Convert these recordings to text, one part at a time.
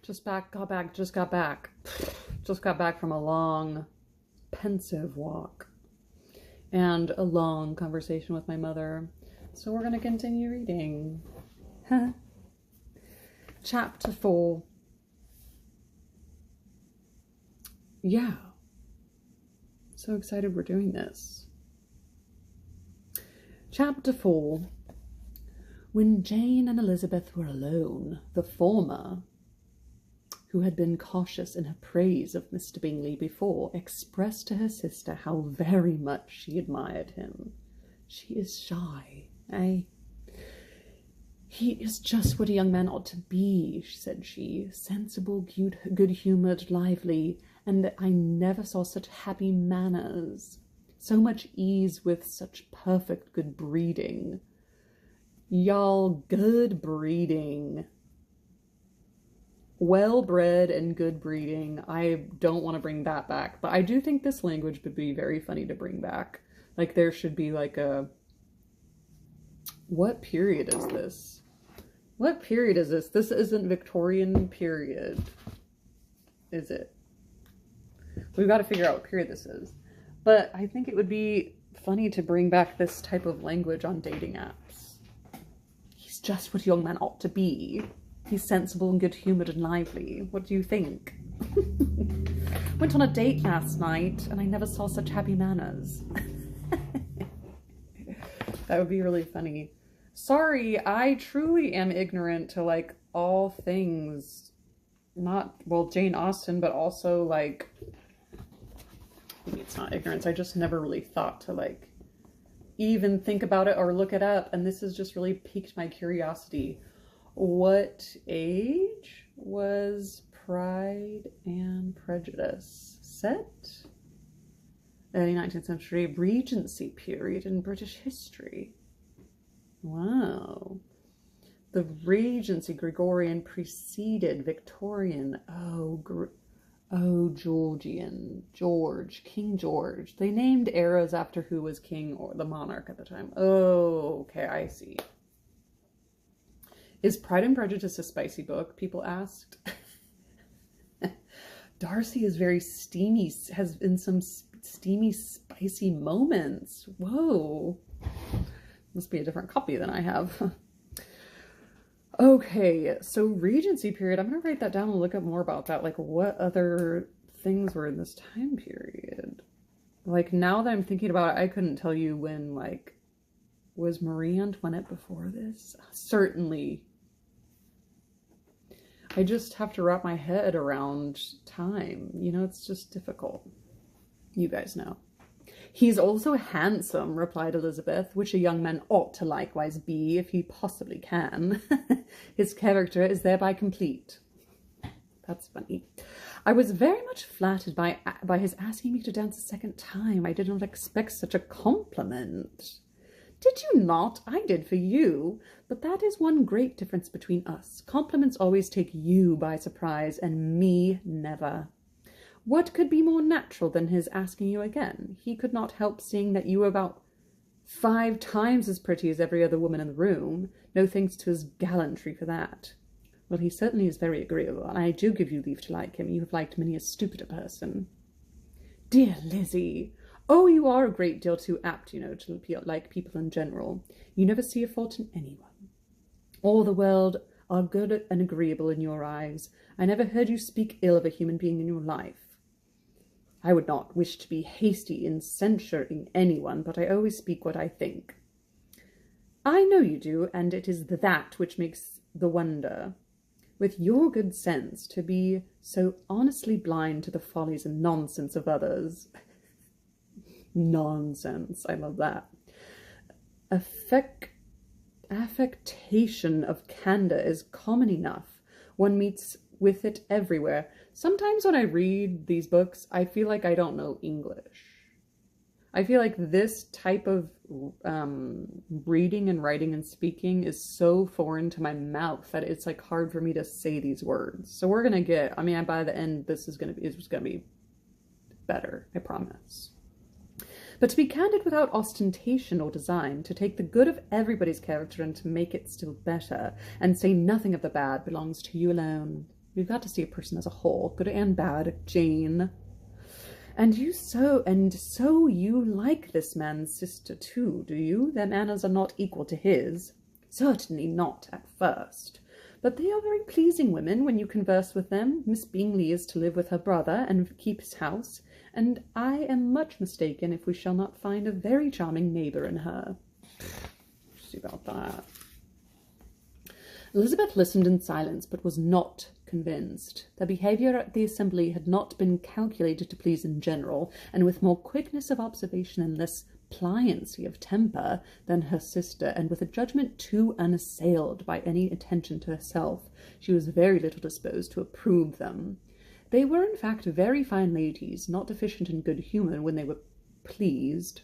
Just got back. Just got back from a long, pensive walk and a long conversation with my mother. So we're going to continue reading. Chapter 4. Yeah. So excited we're doing this. Chapter 4. When Jane and Elizabeth were alone, the former, who had been cautious in her praise of Mr. Bingley before, expressed to her sister how very much she admired him. She is shy, eh? He is just what a young man ought to be, said she, sensible, good-humoured, lively, and I never saw such happy manners, so much ease with such perfect good breeding. Y'all, good breeding. Well-bred and good breeding. I don't want to bring that back, but I do think this language would be very funny to bring back. Like, there should be like a... What period is this? What period is this? This isn't Victorian period, is it? We've got to figure out what period this is. But I think it would be funny to bring back this type of language on dating apps. He's just what a young man ought to be. He's sensible and good-humoured and lively. What do you think? Went on a date last night and I never saw such happy manners. That would be really funny. Sorry, I truly am ignorant to, like, all things. Not, well, Jane Austen, but also, like... Maybe it's not ignorance. I just never really thought to, like, even think about it or look it up. And this has just really piqued my curiosity. What age was Pride and Prejudice set? Early 19th century Regency period in British history. Wow. The Regency Gregorian preceded Victorian. Georgian. King George. They named eras after who was king or the monarch at the time. Oh, okay, I see. Is Pride and Prejudice a spicy book? People asked. Darcy is very steamy, has been some steamy, spicy moments. Whoa. Must be a different copy than I have. Okay, so Regency period. I'm going to write that down and look up more about that. Like, what other things were in this time period? Like, now that I'm thinking about it, I couldn't tell you when, like, was Marie Antoinette before this? Certainly. I just have to wrap my head around time. You know, it's just difficult. You guys know. He's also handsome, replied Elizabeth, which a young man ought to likewise be, if he possibly can. His character is thereby complete. That's funny. I was very much flattered by his asking me to dance a second time. I did not expect such a compliment. Did you not? I did for you. But that is one great difference between us. Compliments always take you by surprise, and me never. What could be more natural than his asking you again? He could not help seeing that you were about 5 times as pretty as every other woman in the room. No thanks to his gallantry for that. Well, he certainly is very agreeable, and I do give you leave to like him. You have liked many a stupider person. Dear Lizzie! Oh, you are a great deal too apt, you know, to like people in general. You never see a fault in anyone. All the world are good and agreeable in your eyes. I never heard you speak ill of a human being in your life. I would not wish to be hasty in censuring anyone, but I always speak what I think. I know you do, and it is that which makes the wonder. With your good sense, to be so honestly blind to the follies and nonsense of others. Nonsense, I love that. Affectation of candour is common enough. One meets with it everywhere. Sometimes when I read these books, I feel like I don't know English. I feel like this type of reading and writing and speaking is so foreign to my mouth that it's like hard for me to say these words. So we're gonna get, I mean, by the end, this is gonna be better, I promise. But to be candid without ostentation or design, to take the good of everybody's character and to make it still better, and say nothing of the bad, belongs to you alone. We've got to see a person as a whole, good and bad. Jane. And so you like this man's sister too, do you? Their manners are not equal to his. Certainly not at first. But they are very pleasing women when you converse with them. Miss Bingley is to live with her brother and keep his house, and I am much mistaken if we shall not find a very charming neighbour in her. See about that. Elizabeth listened in silence, but was not convinced. Their behaviour at the assembly had not been calculated to please in general, and with more quickness of observation and less pliancy of temper than her sister, and with a judgment too unassailed by any attention to herself, she was very little disposed to approve them. They were, in fact, very fine ladies, not deficient in good humour when they were pleased,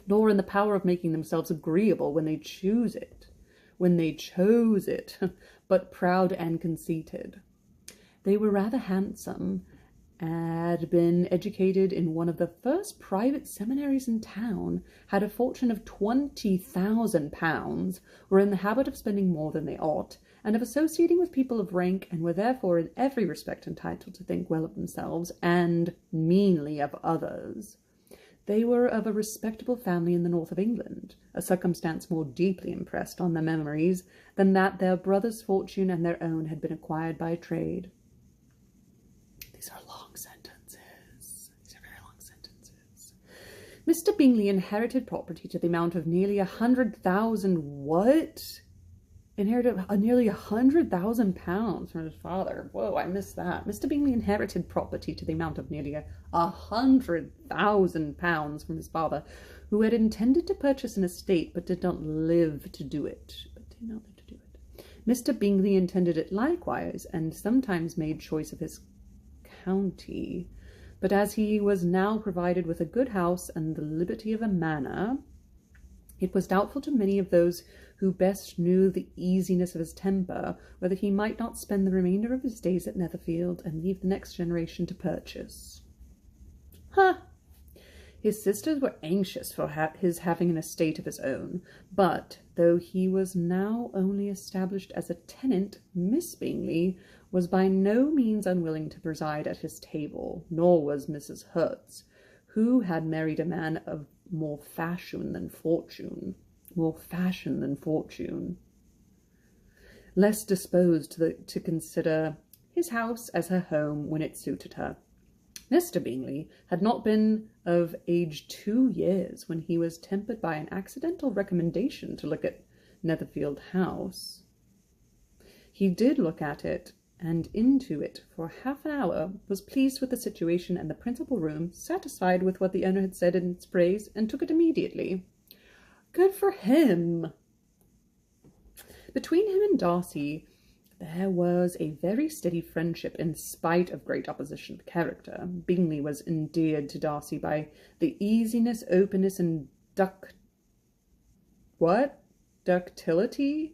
nor in the power of making themselves agreeable when they chose it, but proud and conceited. They were rather handsome, had been educated in one of the first private seminaries in town, had a fortune of £20,000, were in the habit of spending more than they ought, and of associating with people of rank, and were therefore in every respect entitled to think well of themselves, and meanly of others. They were of a respectable family in the north of England, a circumstance more deeply impressed on their memories than that their brother's fortune and their own had been acquired by trade. These are long sentences. These are very long sentences. Mr. Bingley inherited property to the amount of nearly 100,000 what? Inherited nearly 100,000 pounds from his father. Whoa, I missed that. Mr. Bingley inherited property to the amount of nearly 100,000 pounds from his father, who had intended to purchase an estate, but did not live to do it. Mr. Bingley intended it likewise, and sometimes made choice of his county. But as he was now provided with a good house and the liberty of a manor, it was doubtful to many of those who best knew the easiness of his temper, whether he might not spend the remainder of his days at Netherfield and leave the next generation to purchase. His sisters were anxious for his having an estate of his own, but, though he was now only established as a tenant, Miss Bingley was by no means unwilling to preside at his table, nor was Mrs. Hertz, who had married a man of more fashion than fortune, less disposed to consider his house as her home when it suited her. Mr. Bingley had not been of age 2 years when he was tempted by an accidental recommendation to look at Netherfield House. He did look at it and into it for half an hour, was pleased with the situation and the principal room, satisfied with what the owner had said in its praise, and took it immediately. Good for him! Between him and Darcy there was a very steady friendship in spite of great opposition of character. Bingley was endeared to Darcy by the easiness, openness, and ductility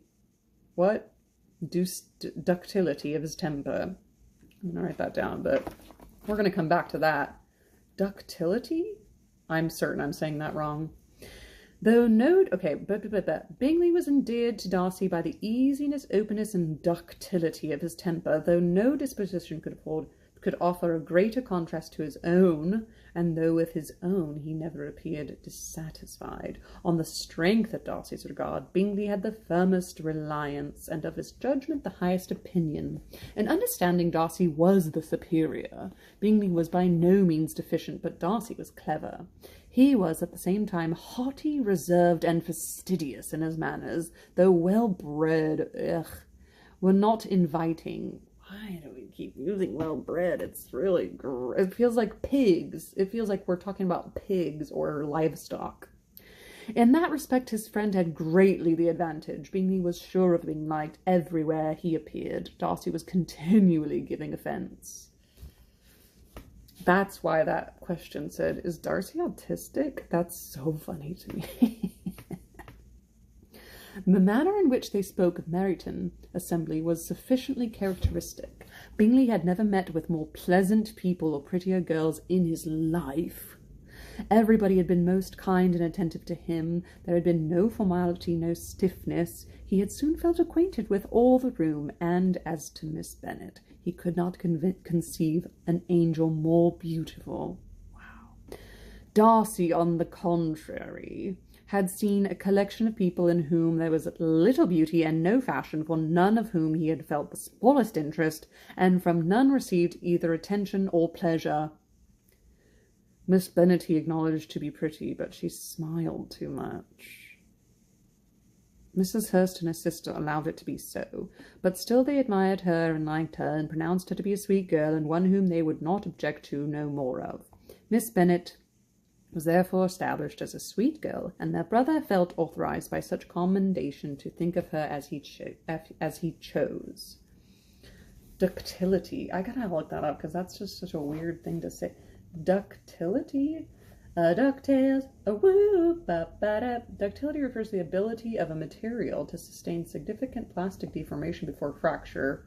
of his temper. I'm going to write that down, but we're going to come back to that. Ductility? I'm certain I'm saying that wrong. Bingley was endeared to Darcy by the easiness, openness, and ductility of his temper, though no disposition could offer a greater contrast to his own, and though with his own he never appeared dissatisfied. On the strength of Darcy's regard, Bingley had the firmest reliance, and of his judgment the highest opinion. In understanding, Darcy was the superior. Bingley was by no means deficient, but Darcy was clever. He was at the same time haughty, reserved, and fastidious in his manners, though well-bred, were not inviting. Why do we keep using well-bred? It's really, it feels like pigs. It feels like we're talking about pigs or livestock. In that respect, his friend had greatly the advantage. Bingley was sure of being liked everywhere he appeared. Darcy was continually giving offence. That's why that question said, is Darcy autistic? That's so funny to me. The manner in which they spoke of Meryton assembly was sufficiently characteristic. Bingley had never met with more pleasant people or prettier girls in his life. Everybody had been most kind and attentive to him. There had been no formality, no stiffness. He had soon felt acquainted with all the room, and as to Miss Bennet, he could not conceive an angel more beautiful. Wow. Darcy, on the contrary, had seen a collection of people in whom there was little beauty and no fashion, for none of whom he had felt the smallest interest, and from none received either attention or pleasure. Miss Bennet he acknowledged to be pretty, but she smiled too much. Mrs. Hurst and her sister allowed it to be so, but still they admired her and liked her, and pronounced her to be a sweet girl, and one whom they would not object to know more of. Miss Bennet was therefore established as a sweet girl, and their brother felt authorized by such commendation to think of her as he chose. Ductility. I gotta look that up, because that's just such a weird thing to say. Ductility? DuckTales, a whoop, ba-ba-da. Ductility refers to the ability of a material to sustain significant plastic deformation before fracture.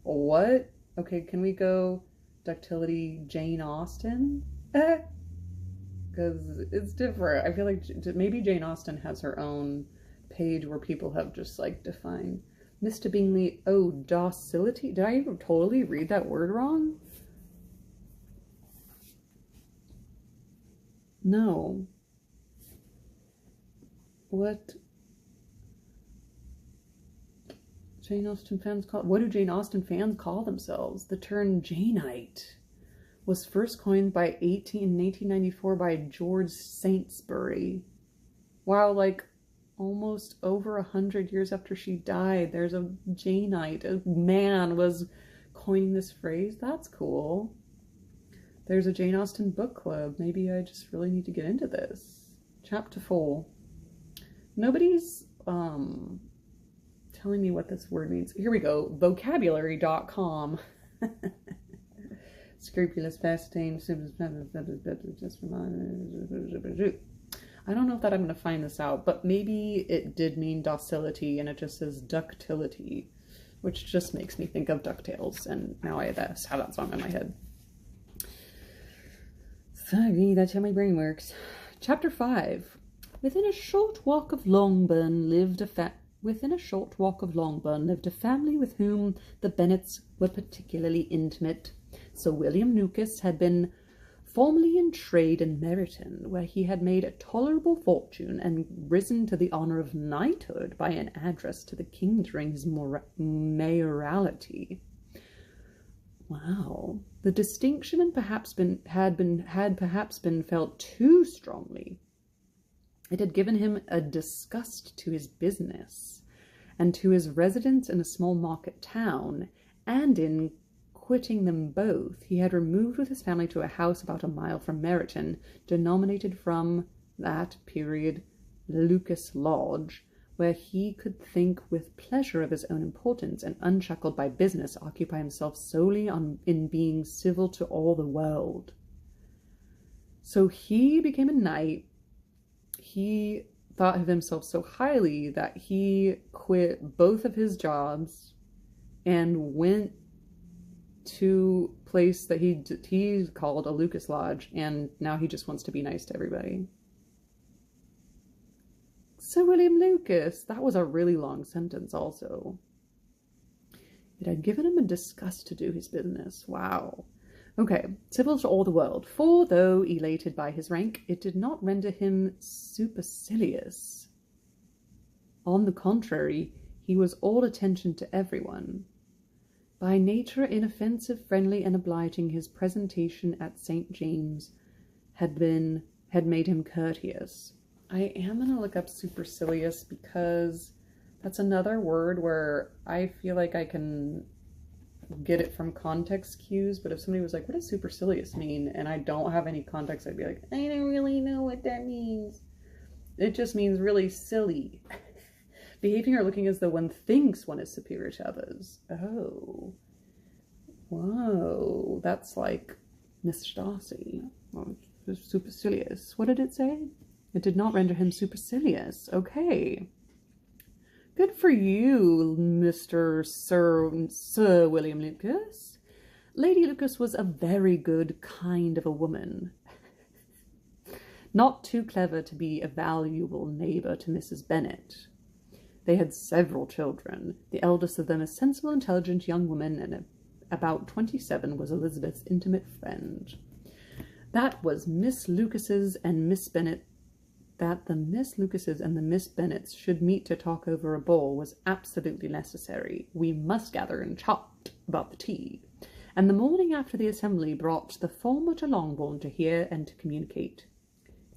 What? Okay, can we go ductility Jane Austen? Because it's different. I feel like maybe Jane Austen has her own page where people have just like defined. Mr. Bingley, oh, docility? Did I even totally read that word wrong? No. What? Jane Austen fans call... What do Jane Austen fans call themselves? The term Janeite was first coined in 1894 by George Saintsbury. Wow, like almost over 100 years after she died, there's a Janeite. A man was coining this phrase. That's cool. There's a Jane Austen book club. Maybe I just really need to get into this. Chapter 4. Nobody's telling me what this word means. Here we go. Vocabulary.com. Scrupulous, fascinating. I don't know if that I'm going to find this out, but maybe it did mean docility and it just says ductility, which just makes me think of DuckTales, and now I have that song in my head. Sorry, that's how my brain works. Chapter 5. Within a short walk of Longbourn lived a family with whom the Bennets were particularly intimate. Sir William Lucas had been formerly in trade in Meryton, where he had made a tolerable fortune and risen to the honour of knighthood by an address to the king during his mayoralty. Wow. The distinction had perhaps been felt too strongly. It had given him a disgust to his business, and to his residence in a small market town, and in quitting them both, he had removed with his family to a house about a mile from Meryton, denominated from that period Lucas Lodge, where he could think with pleasure of his own importance, and unshackled by business, occupy himself solely in being civil to all the world. So he became a knight. He thought of himself so highly that he quit both of his jobs and went to a place that he called a Lucas Lodge, and now he just wants to be nice to everybody. Sir William Lucas. That was a really long sentence also. It had given him a disgust to do his business. Wow. Okay, civil to all the world. For though elated by his rank, it did not render him supercilious. On the contrary, he was all attention to everyone. By nature inoffensive, friendly, and obliging, his presentation at St. James had made him courteous. I am going to look up supercilious because that's another word where I feel like I can get it from context cues, but if somebody was like, what does supercilious mean? And I don't have any context, I'd be like, I don't really know what that means. It just means really silly. Behaving or looking as though one thinks one is superior to others. Oh. Whoa. That's like Mr. Darcy. Well, supercilious. What did it say? It did not render him supercilious. Okay. Good for you, Mr. Sir William Lucas. Lady Lucas was a very good kind of a woman. Not too clever to be a valuable neighbour to Mrs. Bennet. They had several children. The eldest of them, a sensible, intelligent young woman, and about 27, was Elizabeth's intimate friend. That was Miss Lucas's and Miss Bennet. That the Miss Lucases and the Miss Bennets should meet to talk over a bowl was absolutely necessary. We must gather and chat about the tea. And the morning after the assembly brought the former to Longbourn to hear and to communicate.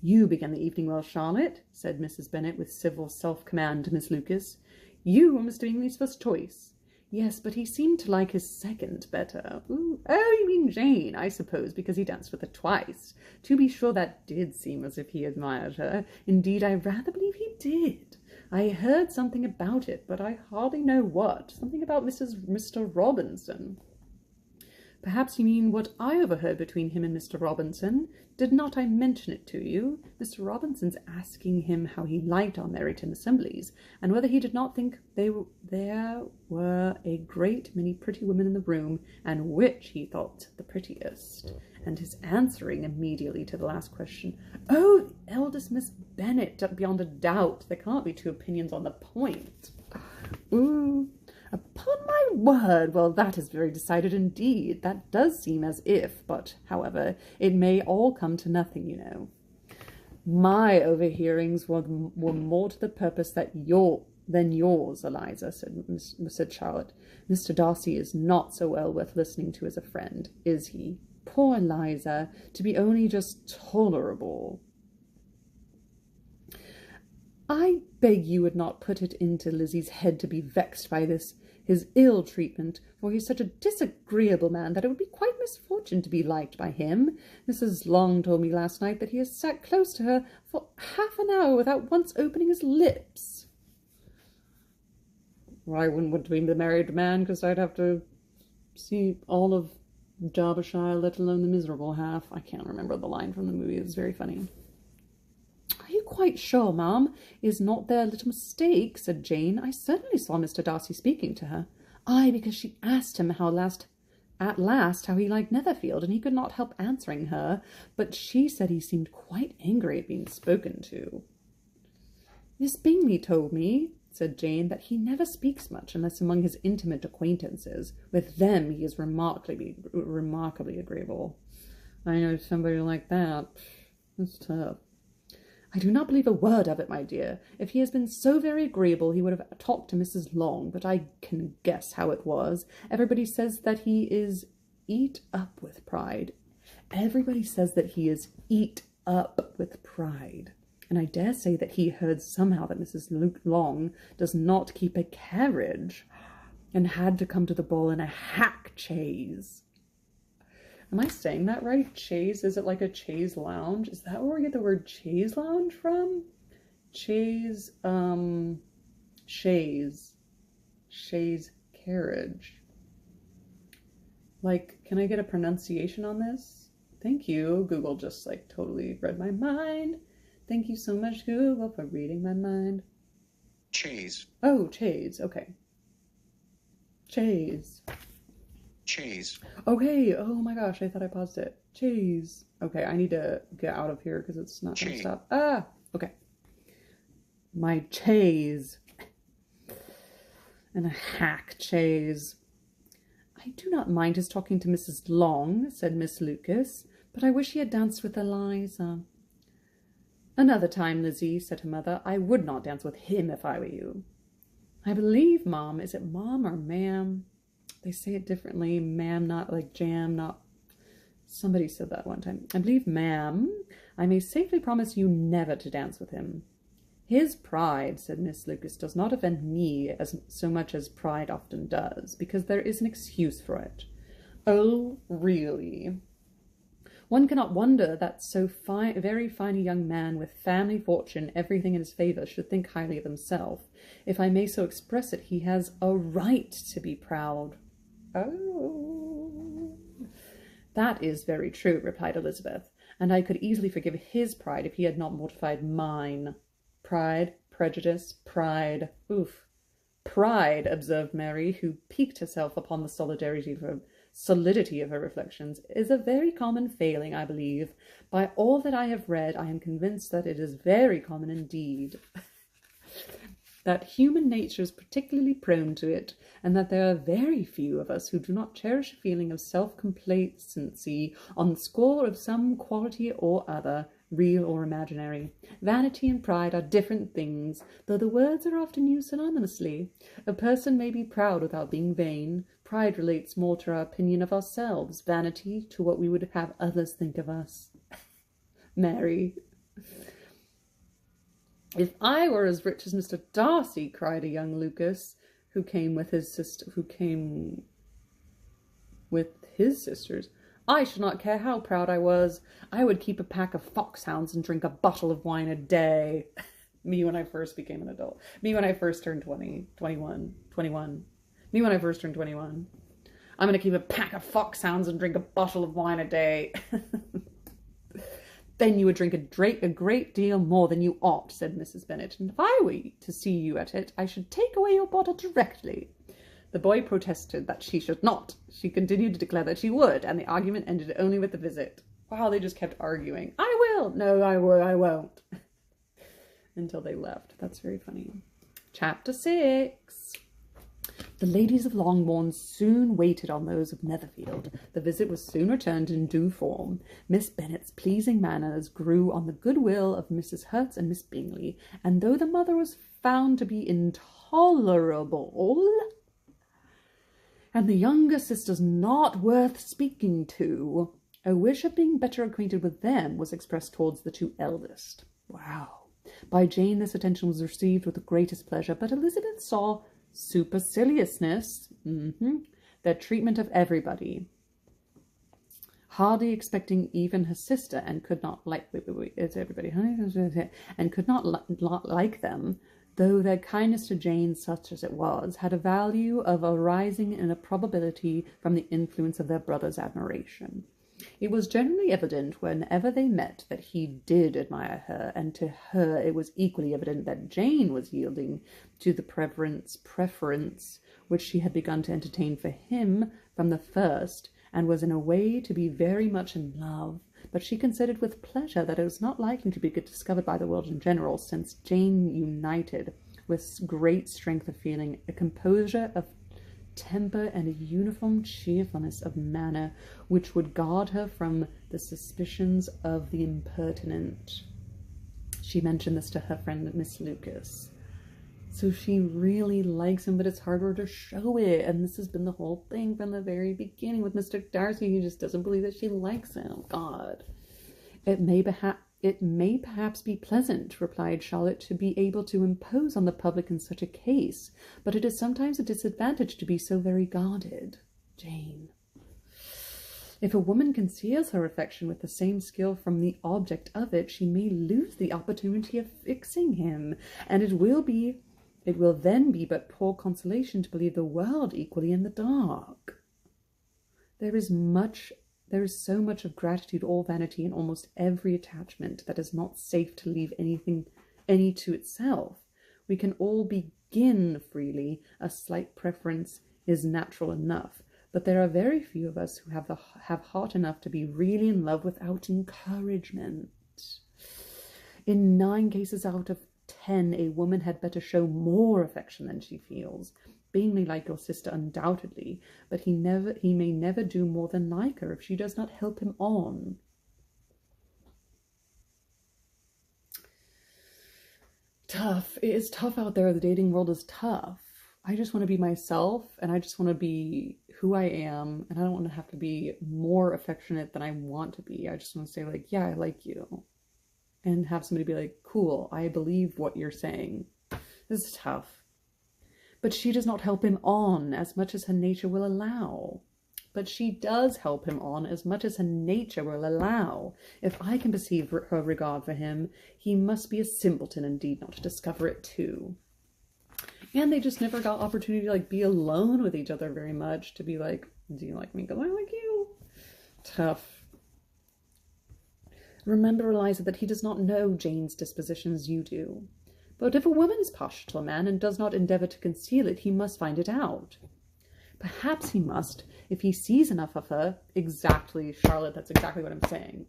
You began the evening well, Charlotte, said Mrs. Bennet with civil self-command to Miss Lucas. You were Mr. Bingley's first choice. Yes, but he seemed to like his second better. Ooh. Oh, you mean Jane, I suppose, because he danced with her twice. To be sure, that did seem as if he admired her. Indeed, I rather believe he did. I heard something about it, but I hardly know what. Something about Mr. Robinson. Perhaps you mean what I overheard between him and Mr. Robinson. Did not I mention it to you? Mr. Robinson's asking him how he liked our Meryton assemblies, and whether he did not think there were a great many pretty women in the room, and which he thought the prettiest. And his answering immediately to the last question, Oh, the eldest Miss Bennet, beyond a doubt. There can't be two opinions on the point. Ooh. Upon my word, well, that is very decided indeed. That does seem as if, but, however, it may all come to nothing, you know. My overhearings were more to the purpose than yours, Eliza, said Charlotte. Mr. Darcy is not so well worth listening to as a friend, is he? Poor Eliza, to be only just tolerable. I beg you would not put it into Lizzie's head to be vexed by his ill treatment, for he is such a disagreeable man that it would be quite misfortune to be liked by him. Mrs. Long told me last night that he has sat close to her for half an hour without once opening his lips. Well, I wouldn't want to be the married man, because I'd have to see all of Derbyshire, let alone the miserable half. I can't remember the line from the movie. It was very funny. Are you quite sure, ma'am? Is not there a little mistake? Said Jane. I certainly saw Mr. Darcy speaking to her. Aye, because she asked him at last how he liked Netherfield, and he could not help answering her, but she said he seemed quite angry at being spoken to. Miss Bingley told me, said Jane, that he never speaks much unless among his intimate acquaintances. With them he is remarkably agreeable. I know somebody like that. It's tough. I do not believe a word of it, my dear. If he has been so very agreeable, he would have talked to Mrs. Long, but I can guess how it was. Everybody says that he is eat up with pride. Everybody says that he is eat up with pride. And I dare say that he heard somehow that Mrs. Long does not keep a carriage, and had to come to the ball in a hack chaise. Am I saying that right? Chaise? Is it like a chaise lounge? Is that where we get the word chaise lounge from? Chaise, chaise carriage. Like, can I get a pronunciation on this? Thank you. Google just like totally read my mind. Thank you so much, Google, for reading my mind. Chaise. Oh, chaise. Okay. Chaise. Chaise. Okay. Oh my gosh, I thought I paused it. Chaise. Okay, I need to get out of here because it's not going to stop. Ah, okay. My chaise. And a hack chaise. I do not mind his talking to Mrs. Long, said Miss Lucas, but I wish he had danced with Eliza. Another time, Lizzie, said her mother. I would not dance with him if I were you. I believe, Mom, is it Mom or Ma'am? They say it differently. Ma'am, not like jam, not... Somebody said that one time. I believe, Ma'am, I may safely promise you never to dance with him. His pride, said Miss Lucas, does not offend me as so much as pride often does, because there is an excuse for it. Oh, really? One cannot wonder that so very fine a young man with family, fortune, everything in his favour should think highly of himself. If I may so express it, he has a right to be proud. Oh. That is very true, replied Elizabeth, and I could easily forgive his pride if he had not mortified mine. Pride, prejudice, pride. Oof. Pride, observed Mary, who piqued herself upon the solidity of her reflections, is a very common failing, I believe. By all that I have read, I am convinced that it is very common indeed. that human nature is particularly prone to it, and that there are very few of us who do not cherish a feeling of self-complacency on the score of some quality or other, real or imaginary. Vanity and pride are different things, though the words are often used synonymously. A person may be proud without being vain. Pride relates more to our opinion of ourselves, vanity to what we would have others think of us. Mary. If I were as rich as Mr. Darcy, cried a young Lucas, who came with his sisters, I should not care how proud I was. I would keep a pack of foxhounds and drink a bottle of wine a day. Me when I first became an adult. Me when I first turned 21. Me when I first turned 21. I'm going to keep a pack of foxhounds and drink a bottle of wine a day. Then you would drink a great deal more than you ought, said Mrs. Bennet, and if I were to see you at it, I should take away your bottle directly. The boy protested that she should not. She continued to declare that she would, and the argument ended only with the visit. Wow, they just kept arguing. I will. No, I won't. Until they left. That's very funny. Chapter 6. The ladies of Longbourn soon waited on those of Netherfield. The visit was soon returned in due form. Miss Bennet's pleasing manners grew on the goodwill of Mrs. Hertz and Miss Bingley, and though the mother was found to be intolerable, and the younger sisters not worth speaking to, a wish of being better acquainted with them was expressed towards the two eldest. Wow. By Jane this attention was received with the greatest pleasure, but Elizabeth saw superciliousness, their treatment of everybody, hardly expecting even her sister, and could not like and could not like them, though their kindness to Jane, such as it was, had a value of arising in a probability from the influence of their brother's admiration. It was generally evident whenever they met that he did admire her, and to her it was equally evident that Jane was yielding to the preference which she had begun to entertain for him from the first, and was in a way to be very much in love. But she considered with pleasure that it was not likely to be discovered by the world in general, since Jane united with great strength of feeling, a composure of temper, and a uniform cheerfulness of manner which would guard her from the suspicions of the impertinent. She mentioned this to her friend Miss Lucas. So she really likes him, but it's harder to show it, and this has been the whole thing from the very beginning with Mr. Darcy. He just doesn't believe that she likes him. God. It may perhaps be pleasant, replied Charlotte, to be able to impose on the public in such a case, but it is sometimes a disadvantage to be so very guarded. Jane. If a woman conceals her affection with the same skill from the object of it, she may lose the opportunity of fixing him, and it will then be but poor consolation to believe the world equally in the dark. There is so much of gratitude or vanity in almost every attachment that is not safe to leave any to itself. We can all begin freely. A slight preference is natural enough, but there are very few of us who have heart enough to be really in love without encouragement. In 9 cases out of 10, a woman had better show more affection than she feels. Bingley like your sister undoubtedly, but he may never do more than like her if she does not help him on. Tough. It is tough out there. The dating world is tough. I just want to be myself, and I just want to be who I am, and I don't want to have to be more affectionate than I want to be. I just want to say, like, yeah, I like you, and have somebody be like, cool, I believe what you're saying. This is tough. But she does not help him on as much as her nature will allow. But she does help him on as much as her nature will allow. If I can perceive her regard for him, he must be a simpleton indeed not to discover it too. And they just never got opportunity to be alone with each other very much, to be like, do you like me because I like you? Tough. Remember, Eliza, that he does not know Jane's disposition as you do. But if a woman is partial to a man and does not endeavour to conceal it, he must find it out. Perhaps he must, if he sees enough of her. Exactly, Charlotte, that's exactly what I'm saying.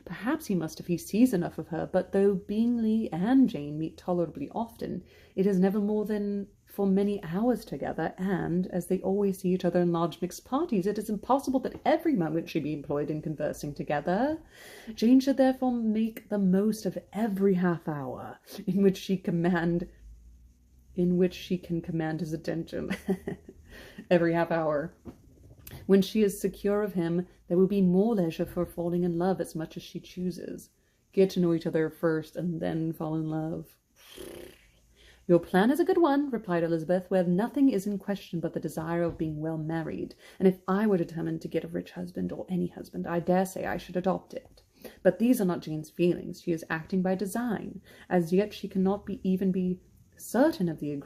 Perhaps he must if he sees enough of her, but though Bingley and Jane meet tolerably often, it is never more than for many hours together, and, as they always see each other in large mixed parties, it is impossible that every moment should be employed in conversing together. Jane should therefore make the most of every half hour in which she can command his attention. Every half hour. When she is secure of him, there will be more leisure for falling in love as much as she chooses. Get to know each other first and then fall in love. Your plan is a good one, replied Elizabeth, where nothing is in question but the desire of being well married, and if I were determined to get a rich husband, or any husband, I dare say I should adopt it. But these are not Jane's feelings. She is acting by design. As yet she cannot even be certain of the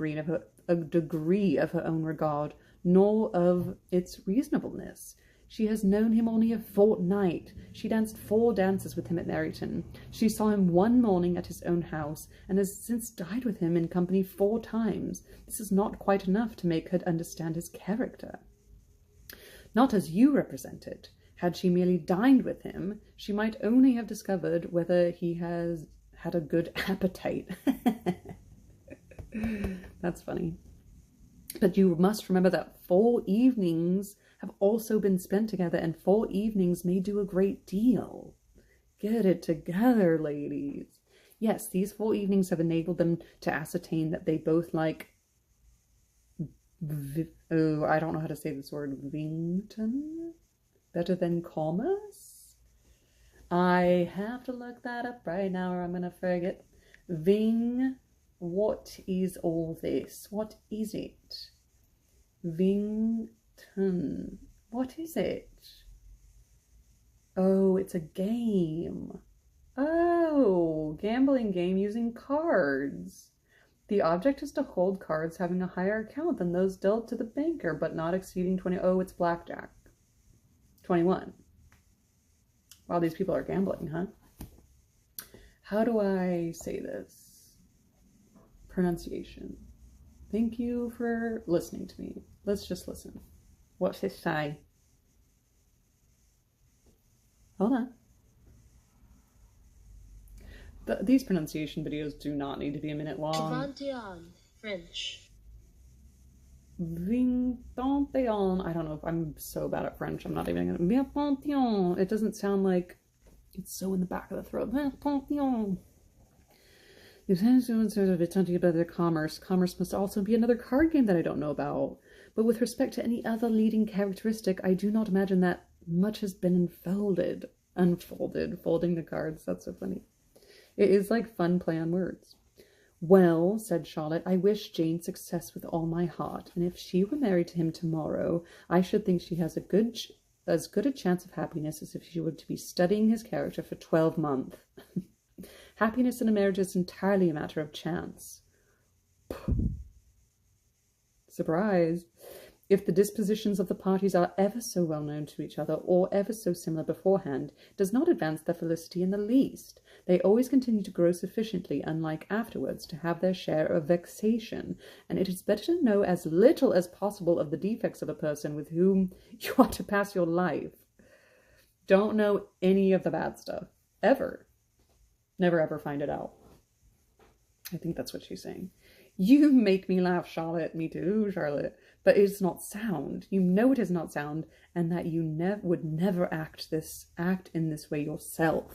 degree of her own regard, nor of its reasonableness. She has known him only a fortnight. She danced 4 dances with him at Meryton. She saw him one morning at his own house, and has since dined with him in company 4 times. This is not quite enough to make her understand his character. Not as you represent it. Had she merely dined with him, she might only have discovered whether he has had a good appetite. That's funny. But you must remember that 4 evenings have also been spent together, and 4 evenings may do a great deal. Get it together, ladies. Yes, these 4 evenings have enabled them to ascertain that they both like... I don't know how to say this word. Vington? Better than commerce? I have to look that up right now or I'm going to forget. What is all this? What is it? Vington. What is it? Oh, it's a game. Oh, gambling game using cards. The object is to hold cards having a higher account than those dealt to the banker, but not exceeding 20. Oh, it's blackjack. 21. Wow, these people are gambling, huh? How do I say this? Pronunciation. Thank you for listening to me. Let's just listen. What's this say? Hold on. These pronunciation videos do not need to be a minute long. French. Vingt-et-un. I don't know if I'm so bad at French. I'm not even gonna. Vingt-et-un. It doesn't sound like it's so in the back of the throat. Vingt-et-un. The influence of it talking about their commerce. Commerce must also be another card game that I don't know about. But with respect to any other leading characteristic, I do not imagine that much has been unfolded. Folding the cards. That's so funny. It is like fun play on words. Well, said Charlotte, I wish Jane success with all my heart, and if she were married to him tomorrow, I should think she has as good a chance of happiness as if she were to be studying his character for 12 months. Happiness in a marriage is entirely a matter of chance. Surprise. If the dispositions of the parties are ever so well known to each other, or ever so similar beforehand, it does not advance their felicity in the least. They always continue to grow sufficiently unlike afterwards to have their share of vexation, and it is better to know as little as possible of the defects of a person with whom you are to pass your life. Don't know any of the bad stuff. Ever. Never ever find it out. I think that's what she's saying. You make me laugh, Charlotte. Me too, Charlotte. But it's not sound. You know it is not sound, and that you would never act in this way yourself.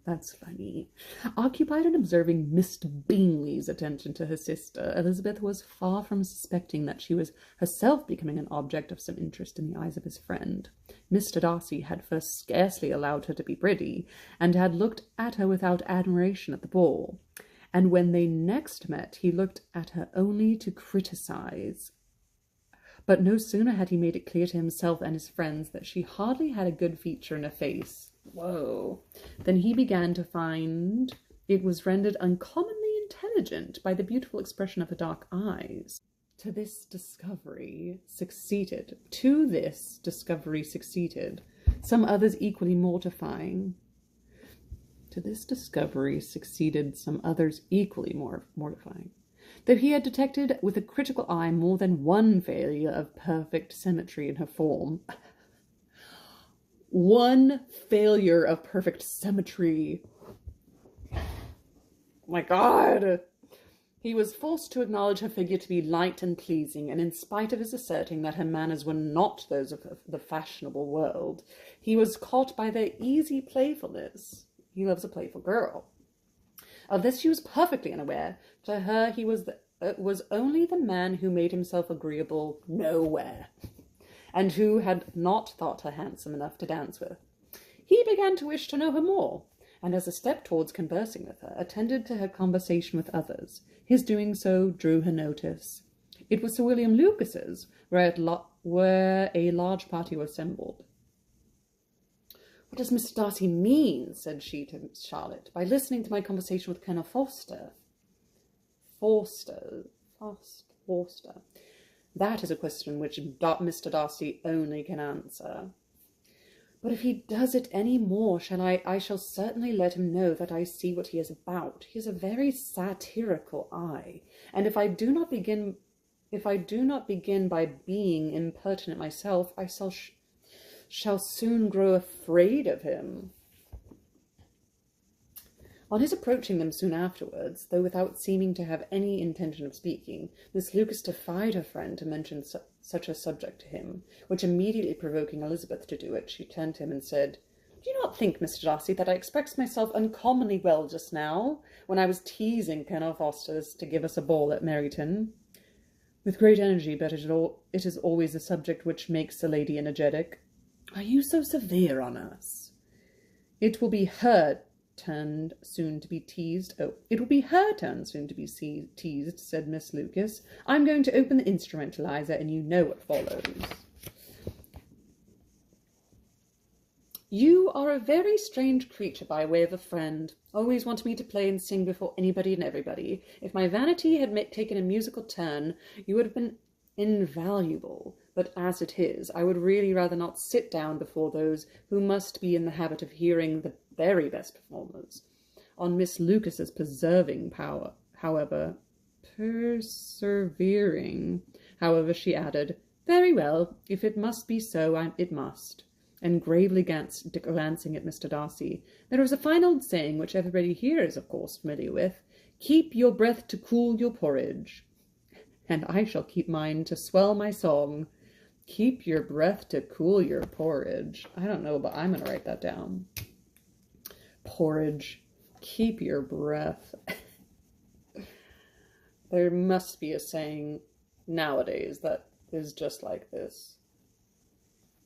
That's funny. Occupied in observing Mr. Bingley's attention to her sister, Elizabeth was far from suspecting that she was herself becoming an object of some interest in the eyes of his friend. Mr. Darcy had first scarcely allowed her to be pretty, and had looked at her without admiration at the ball. And when they next met, he looked at her only to criticize. But no sooner had he made it clear to himself and his friends that she hardly had a good feature in her face, than he began to find it was rendered uncommonly intelligent by the beautiful expression of her dark eyes. To this discovery succeeded some others equally mortifying. Though he had detected with a critical eye more than one failure of perfect symmetry in her form. One failure of perfect symmetry. My God. He was forced to acknowledge her figure to be light and pleasing, and in spite of his asserting that her manners were not those of the fashionable world, he was caught by their easy playfulness. He loves a playful girl. Of this she was perfectly unaware. To her he was only the man who made himself agreeable nowhere, and who had not thought her handsome enough to dance with. He began to wish to know her more, and as a step towards conversing with her, attended to her conversation with others. His doing so drew her notice. It was Sir William Lucas's, where a large party were assembled. "What does Mr. Darcy mean," said she to Charlotte, "by listening to my conversation with Colonel Forster?" Forster. That is a question which Mr. Darcy only can answer. But if he does it any more, I shall certainly let him know that I see what he is about. He has a very satirical eye, and if I do not begin by being impertinent myself, I shall soon grow afraid of him. On his approaching them soon afterwards, though without seeming to have any intention of speaking, Miss Lucas defied her friend to mention such a subject to him, which immediately provoking Elizabeth to do it, she turned to him and said, "Do you not think, Mr. Darcy, that I expressed myself uncommonly well just now, when I was teasing Colonel Forster's to give us a ball at Meryton?" "With great energy, but it is always a subject which makes a lady energetic." "Are you so severe on us?" It will be her turn soon to be teased. It will be her turn soon to be teased, said Miss Lucas. "I'm going to open the instrument, Eliza, and you know what follows." "You are a very strange creature by way of a friend. Always wanting me to play and sing before anybody and everybody. If my vanity had taken a musical turn, you would have been invaluable. But as it is, I would really rather not sit down before those who must be in the habit of hearing the very best performers." On Miss Lucas's persevering, she added, "Very well, if it must be so, it must." And gravely glancing at Mr. Darcy, "There is a fine old saying, which everybody here is, of course, familiar with, 'Keep your breath to cool your porridge.' And I shall keep mine to swell my song. Keep your breath to cool your porridge." I don't know, but I'm going to write that down. Porridge. Keep your breath. There must be a saying nowadays that is just like this.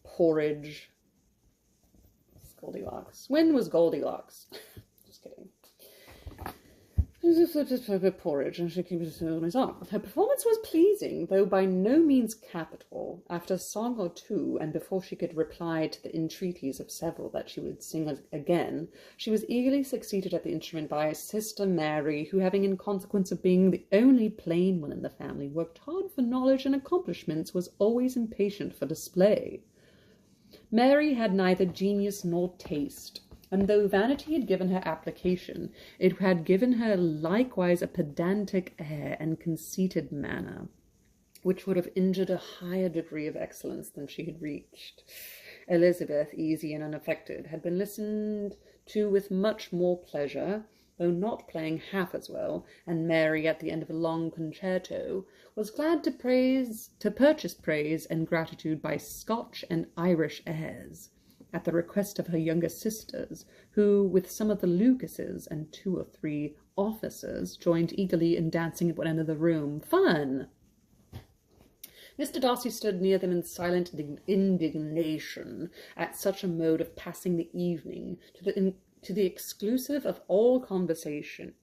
Porridge. It's Goldilocks. When was Goldilocks? Just kidding. Porridge, and she keeps it on. Her performance was pleasing, though by no means capital. After a song or two, and before she could reply to the entreaties of several that she would sing again, she was eagerly succeeded at the instrument by her sister Mary, who, having in consequence of being the only plain one in the family, worked hard for knowledge and accomplishments, was always impatient for display. Mary had neither genius nor taste, and though vanity had given her application, it had given her likewise a pedantic air and conceited manner, which would have injured a higher degree of excellence than she had reached. Elizabeth, easy and unaffected, had been listened to with much more pleasure, though not playing half as well, and Mary, at the end of a long concerto, was glad to purchase praise and gratitude by Scotch and Irish airs, at the request of her younger sisters, who, with some of the Lucases and 2 or 3 officers, joined eagerly in dancing at one end of the room. Fun! Mr. Darcy stood near them in silent indignation at such a mode of passing the evening, to the exclusion of all conversation,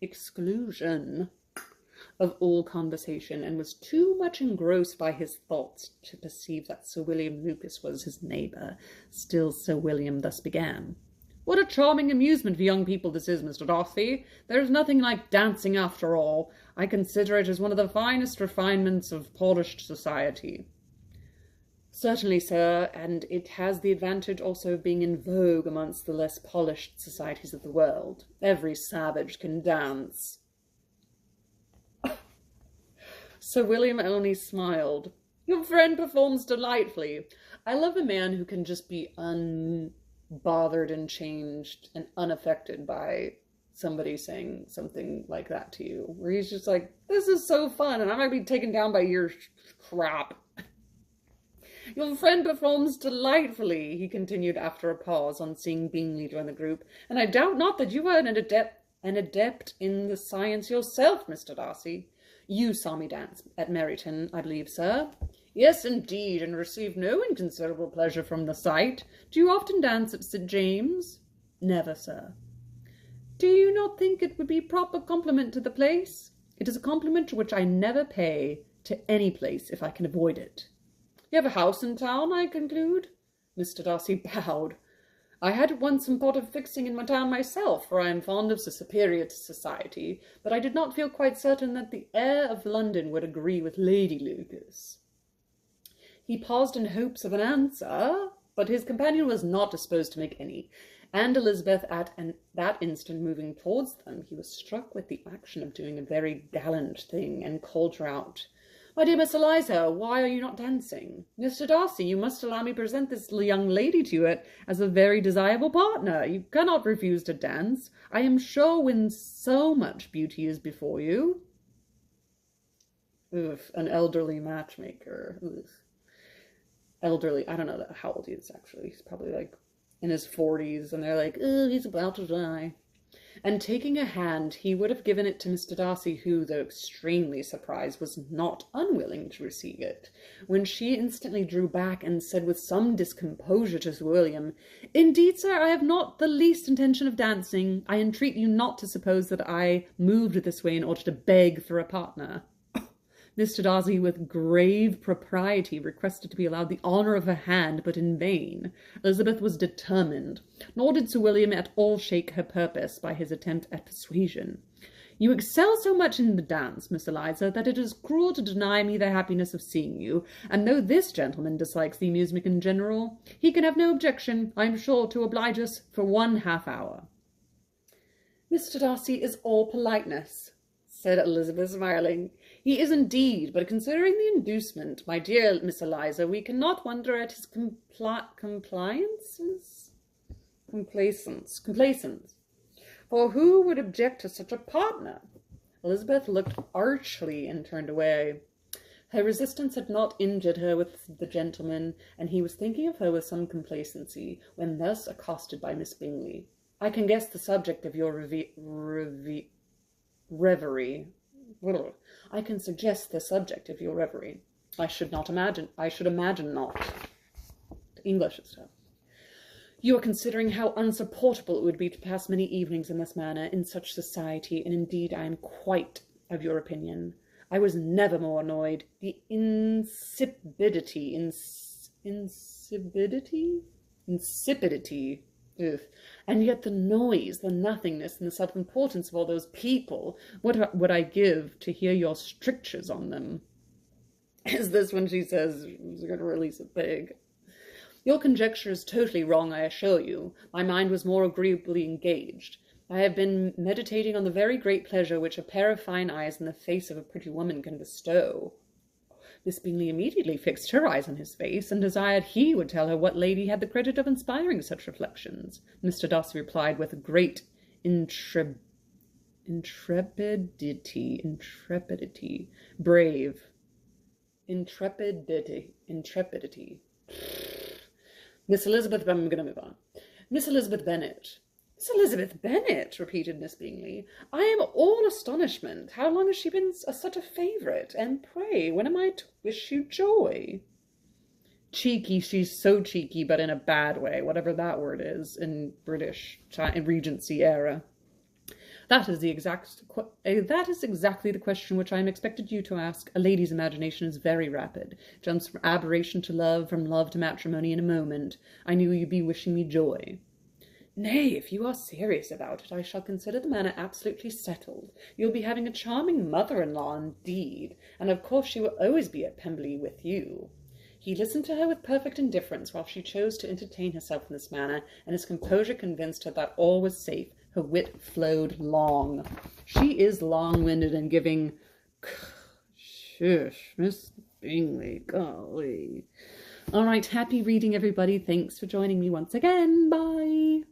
and was too much engrossed by his thoughts to perceive that Sir William Lucas was his neighbour. Still Sir William thus began. "What a charming amusement for young people this is, Mr. Darcy. There is nothing like dancing after all. I consider it as one of the finest refinements of polished society." "Certainly, sir, and it has the advantage also of being in vogue amongst the less polished societies of the world. Every savage can dance." Sir William only smiled. "Your friend performs delightfully. I love a man who can just be bothered and changed and unaffected by somebody saying something like that to you, where he's just like, this is so fun and I might be taken down by your crap. Your friend performs delightfully, he continued after a pause on seeing Bingley join the group, and I doubt not that you are an adept in the science yourself, Mr. Darcy. You saw me dance at Meryton, I believe, sir. Yes, indeed, and received no inconsiderable pleasure from the sight. Do you often dance at St. James? Never, sir. Do you not think it would be proper compliment to the place? It is a compliment which I never pay to any place if I can avoid it. You have a house in town, I conclude? Mr. Darcy bowed. I had once some thought of fixing in my town myself, for I am fond of superior society, but I did not feel quite certain that the air of London would agree with Lady Lucas. He paused in hopes of an answer, but his companion was not disposed to make any, and Elizabeth at that instant moving towards them, he was struck with the action of doing a very gallant thing, and called her out. My dear Miss Eliza, why are you not dancing? Mr. Darcy, you must allow me to present this young lady to you as a very desirable partner. You cannot refuse to dance. I am sure when so much beauty is before you. Oof, an elderly matchmaker. Oof. Elderly, I don't know how old he is actually. He's probably like in his 40s, and they're like, oh, he's about to die. And taking a hand, he would have given it to Mr. Darcy, who, though extremely surprised, was not unwilling to receive it, when she instantly drew back and said with some discomposure to Sir William, Indeed, sir, I have not the least intention of dancing. I entreat you not to suppose that I moved this way in order to beg for a partner. Mr. Darcy, with grave propriety, requested to be allowed the honour of her hand, but in vain. Elizabeth was determined, nor did Sir William at all shake her purpose by his attempt at persuasion. You excel so much in the dance, Miss Eliza, that it is cruel to deny me the happiness of seeing you, and though this gentleman dislikes the amusement in general, he can have no objection, I am sure, to oblige us for 1/2 hour. Mr. Darcy is all politeness, said Elizabeth, smiling. He is indeed, but considering the inducement, my dear Miss Eliza, we cannot wonder at his complacence. For who would object to such a partner? Elizabeth looked archly and turned away. Her resistance had not injured her with the gentleman, and he was thinking of her with some complacency, when thus accosted by Miss Bingley. I can guess the subject of your reverie. I can suggest the subject of your reverie. I should imagine not. English and stuff. You are considering how unsupportable it would be to pass many evenings in this manner, in such society, and indeed I am quite of your opinion. I was never more annoyed. The insipidity, ugh. And yet the noise, the nothingness, and the self-importance of all those people, what would I give to hear your strictures on them? Is this when she says she's going to release a pig? Your conjecture is totally wrong, I assure you. My mind was more agreeably engaged. I have been meditating on the very great pleasure which a pair of fine eyes in the face of a pretty woman can bestow. Miss Bingley immediately fixed her eyes on his face, and desired he would tell her what lady had the credit of inspiring such reflections. Mr. Darcy replied with great intrepidity. Miss Elizabeth, I'm going to move on. Miss Elizabeth Bennet. Miss Elizabeth Bennet, repeated Miss Bingley. I am all astonishment. How long has she been such a favourite? And pray, when am I to wish you joy? Cheeky, she's so cheeky, but in a bad way, whatever that word is, in British Regency era. That is exactly the question which I am expected you to ask. A lady's imagination is very rapid. Jumps from aberration to love, from love to matrimony in a moment. I knew you'd be wishing me joy. Nay, if you are serious about it, I shall consider the matter absolutely settled. You'll be having a charming mother-in-law indeed, and of course she will always be at Pemberley with you. He listened to her with perfect indifference while she chose to entertain herself in this manner, and his composure convinced her that all was safe. Her wit flowed long. She is long-winded and giving... Shush, Miss Bingley, golly. All right, happy reading, everybody. Thanks for joining me once again. Bye.